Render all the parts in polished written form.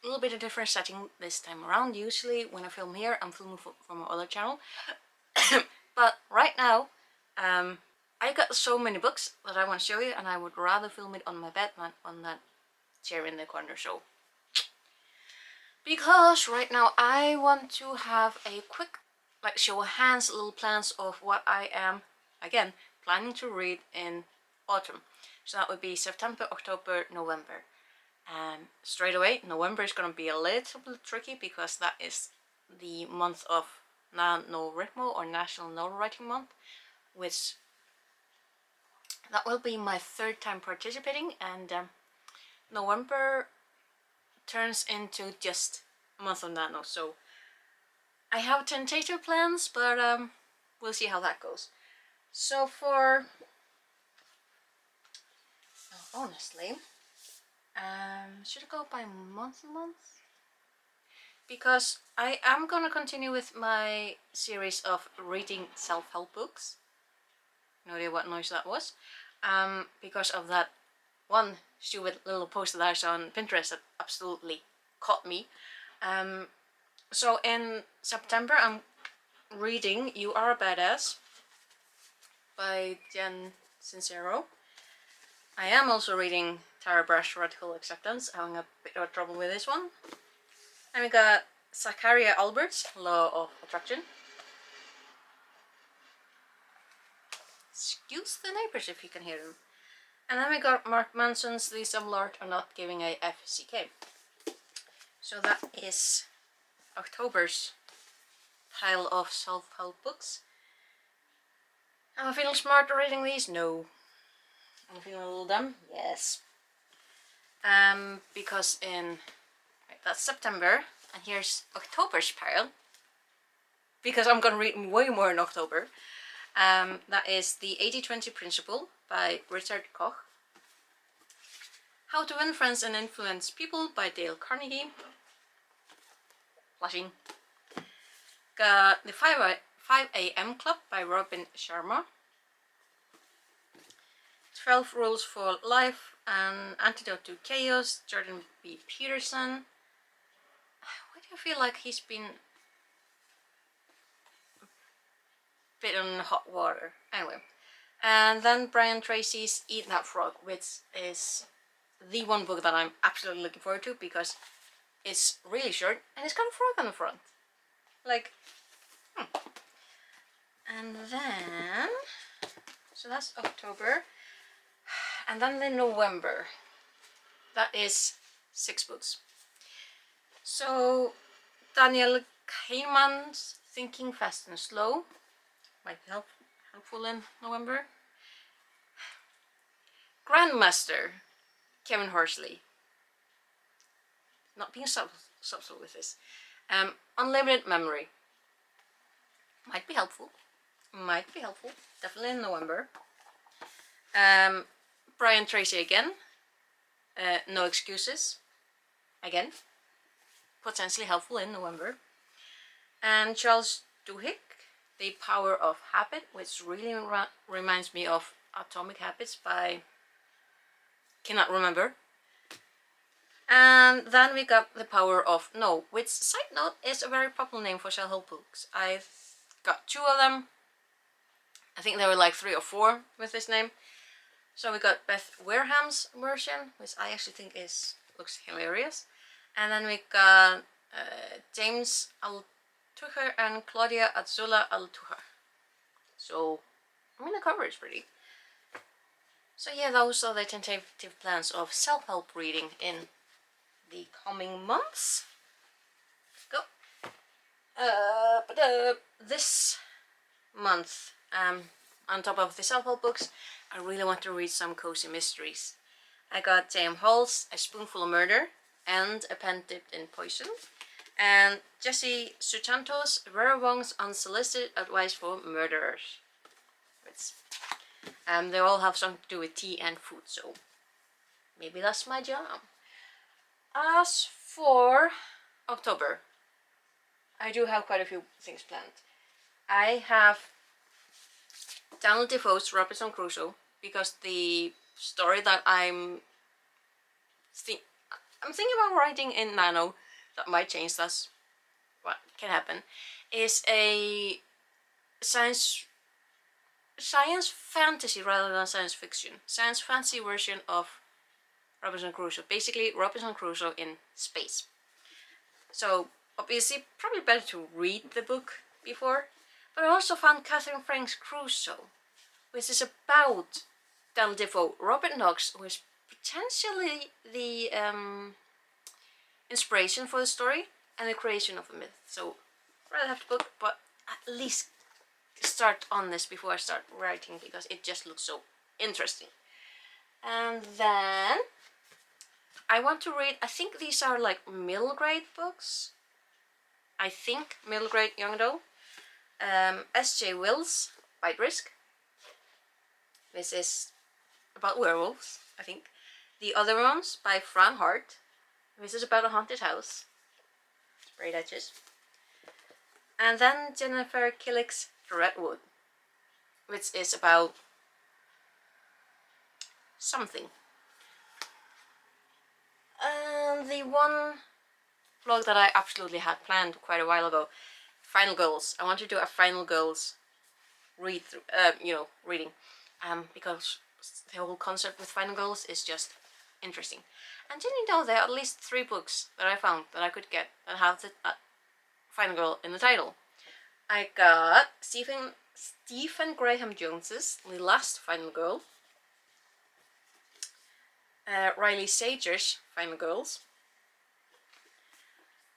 a little bit of different setting this time around. Usually when I film here, I'm filming from my other channel. But right now, I got so many books that I want to show you, and I would rather film it on my bed than on that chair in the corner. So, because right now I want to have a quick, like, show of hands, little plans of what I am, again, planning to read in autumn. So that would be September, October, November. And straight away, November is going to be a little bit tricky because that is the month of NaNoWriMo, or National Novel Writing Month, which that will be my third time participating, and November turns into just a month of Nano. So I have tentative plans, but we'll see how that goes. So for honestly, should I go by month? Because I am gonna continue with my series of reading self-help books. No idea what noise that was. Because of that one stupid little post that I saw on Pinterest that absolutely caught me. So in September I'm reading You Are a Badass by Jen Sincero. I am also reading Tara Brach Radical Acceptance, having a bit of trouble with this one. And we got Zachariah Albert's Law of Attraction. Excuse the neighbors if you can hear them. And then we got Mark Manson's These of Art Are Not Giving a FCK. So that is October's pile of self-help books. Am I feeling smart reading these? No. Am I feeling a little dumb? Yes. Because that's September, and here's October's pile. Because I'm gonna read way more in October. That is The 80-20 Principle by Richard Koch. How to Win Friends and Influence People by Dale Carnegie. Blushing. Got The 5 a.m. Club by Robin Sharma. 12 Rules for Life and Antidote to Chaos, Jordan B. Peterson. Why do I feel like he's been a bit on hot water? Anyway. And then Brian Tracy's Eat That Frog, which is the one book that I'm absolutely looking forward to because it's really short and it's got a frog on the front. Like, And then, so that's October. And then in November, that is 6 books. So Daniel Kahneman's Thinking Fast and Slow might be helpful in November. Grandmaster, Kevin Horsley. Not being subtle with this. Unlimited Memory. Might be helpful. Definitely in November. Brian Tracy again. No Excuses. Again. Potentially helpful in November. And Charles Duhigg, The Power of Habit, which really reminds me of Atomic Habits by, cannot remember. And then we got The Power of No, which, side note, is a very popular name for self-help books. I've got 2 of them. I think there were like 3 or 4 with this name. So we got Beth Wareham's version, which I actually think looks hilarious. And then we got James Altucher and Claudia Azula Altucher. So, I mean, the cover is pretty. So yeah, those are the tentative plans of self-help reading in the coming months. Go. But this month, on top of the self-help books, I really want to read some cozy mysteries. I got J.M. Hall's A Spoonful of Murder and A Pen Dipped in Poison, and Jesse Suchanto's Vera Wong's Unsolicited Advice for Murderers. They all have something to do with tea and food, so maybe that's my jam. As for October, I do have quite a few things planned. I have Daniel Defoe's Robinson Crusoe, because the story that I'm thinking about writing in nano. That might change, that's what can happen. Is a science fantasy rather than science fiction. Science fantasy version of Robinson Crusoe. Basically Robinson Crusoe in space. So obviously probably better to read the book before. But I also found Catherine Frank's Crusoe, which is about Del Defoe. Robert Knox was potentially the inspiration for the story and the creation of the myth. So I'd rather have the book, but at least start on this before I start writing because it just looks so interesting. And then I want to read, I think these are like middle grade books. I think middle grade young adult. S.J. Wills, Bite Risk. This is about werewolves, I think. The Other Ones by Fran Hart. This is about a haunted house. Sprayed edges. And then Jennifer Killick's Redwood, which is about something. And the one vlog that I absolutely had planned quite a while ago, Final Girls. I want to do a Final Girls read through, reading, because the whole concept with Final Girls is just interesting. And did you know there are at least 3 books that I found that I could get that have the Final Girl in the title. I got Stephen Graham Jones's The Last Final Girl, Riley Sager's Final Girls,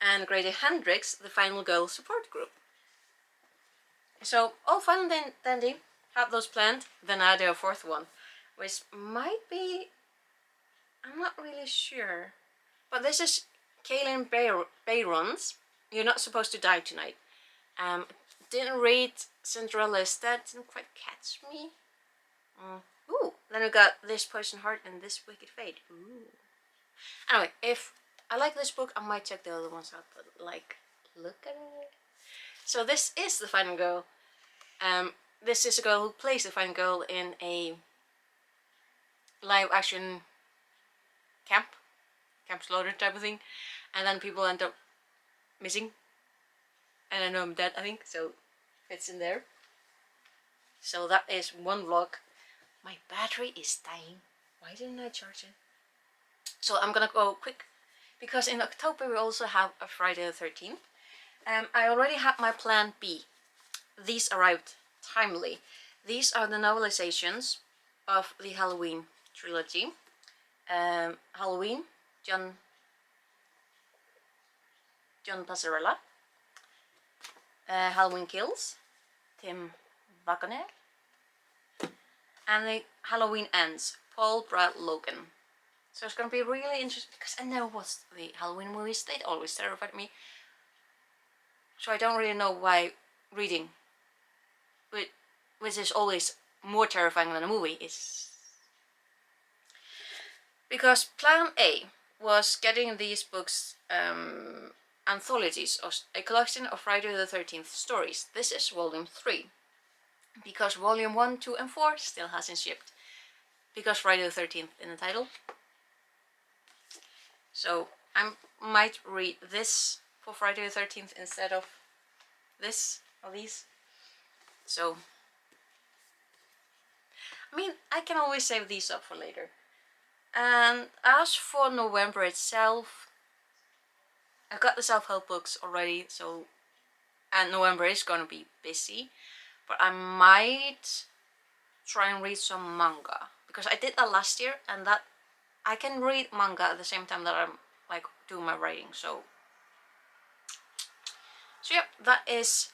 and Grady Hendrix' The Final Girl Support Group. So all fun and dandy, have those planned. Then I added a 4th one, which might be, I'm not really sure, but this is Kaylin Bayron's You're Not Supposed to Die Tonight. Didn't read Cinderella's Dead, didn't quite catch me. Ooh, then we got This Poison Heart and This Wicked Fate. Ooh. Anyway, if I like this book, I might check the other ones out, but like, look at it. So this is the Final Girl. This is a girl who plays the Final Girl in a live action camp slaughter type of thing, and then people end up missing, and I know I'm dead, I think, so it's in there. So that is one vlog. My battery is dying. Why didn't I charge it? So I'm gonna go quick, because in October we also have a Friday the 13th. I already have my plan B. These arrived timely. These are the novelizations of the Halloween trilogy. Halloween, John Passarella. Halloween Kills, Tim Wagner. And the Halloween Ends, Paul Brad Logan. So it's gonna be really interesting because I never watched the Halloween movies. They always terrified me. So I don't really know why reading, which is always more terrifying than a movie, is. Because plan A was getting these books, anthologies, or a collection of Friday the 13th stories. This is volume 3. Because volume 1, 2 and 4 still hasn't shipped. Because Friday the 13th in the title. So I might read this for Friday the 13th instead of this or these. So, I mean, I can always save these up for later. And as for November itself, I got the self-help books already, so, and November is gonna be busy, but I might try and read some manga, because I did that last year, and that I can read manga at the same time that I'm like doing my writing. So yep, that is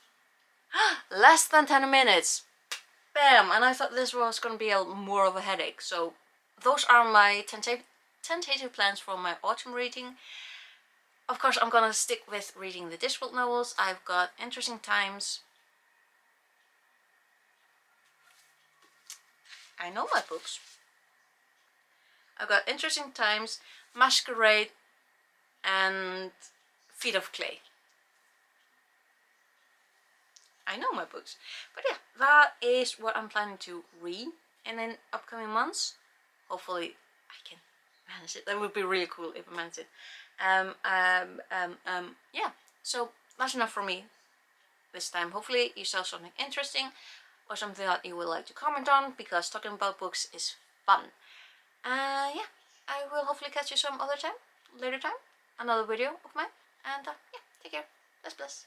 less than 10 minutes. Bam! And I thought this was gonna be more of a headache. So those are my tentative plans for my autumn reading. Of course, I'm gonna stick with reading the Discworld novels. I've got Interesting Times. I know my books. I've got Interesting Times, Masquerade, and Feet of Clay. I know my books. But yeah, that is what I'm planning to read in the upcoming months. Hopefully I can manage it. That would be really cool if I managed it. Yeah, so that's enough for me this time. Hopefully you saw something interesting or something that you would like to comment on, because talking about books is fun. Yeah, I will hopefully catch you some other time, later time, another video of mine. And yeah, take care. Bless, bless.